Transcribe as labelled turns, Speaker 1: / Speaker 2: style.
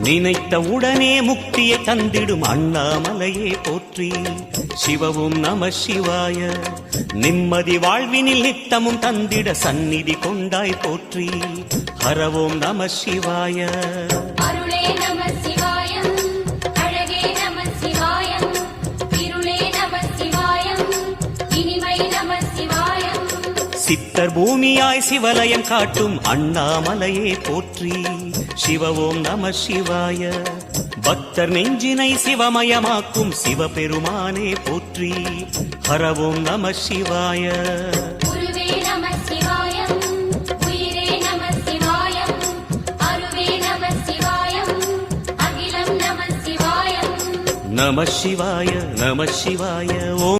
Speaker 1: நினைத்த உடனே முக்தியை தந்திடும் அண்ணாமலையே போற்றி. சிவவும் நம சிவாய. நிம்மதி வாழ்வினில் நித்தமும் தந்திட சந்நிதி கொண்டாய் போற்றி. ஹரவோம் நம சிவாய.
Speaker 2: அருளே நம சிவாயம், அழகே நம சிவாயம், இருளே நம சிவாயம், இனிமை நம சிவாயம்.
Speaker 1: சித்தர் பூமியாய் சிவலயம் காட்டும் அண்ணாமலையே போற்றி. சிவவோம் நம சிவாய. பக்தர் நெஞ்சினை சிவமயமாக்கும் சிவபெருமானே போற்றி. ஹரவோம் நம சிவாய.
Speaker 2: குருவே நம சிவாயம், உயிரே நம சிவாயம், அருவே நம சிவாயம், அகிலம் நம சிவாயம்.
Speaker 1: நம சிவாய நம சிவாய. ஓம்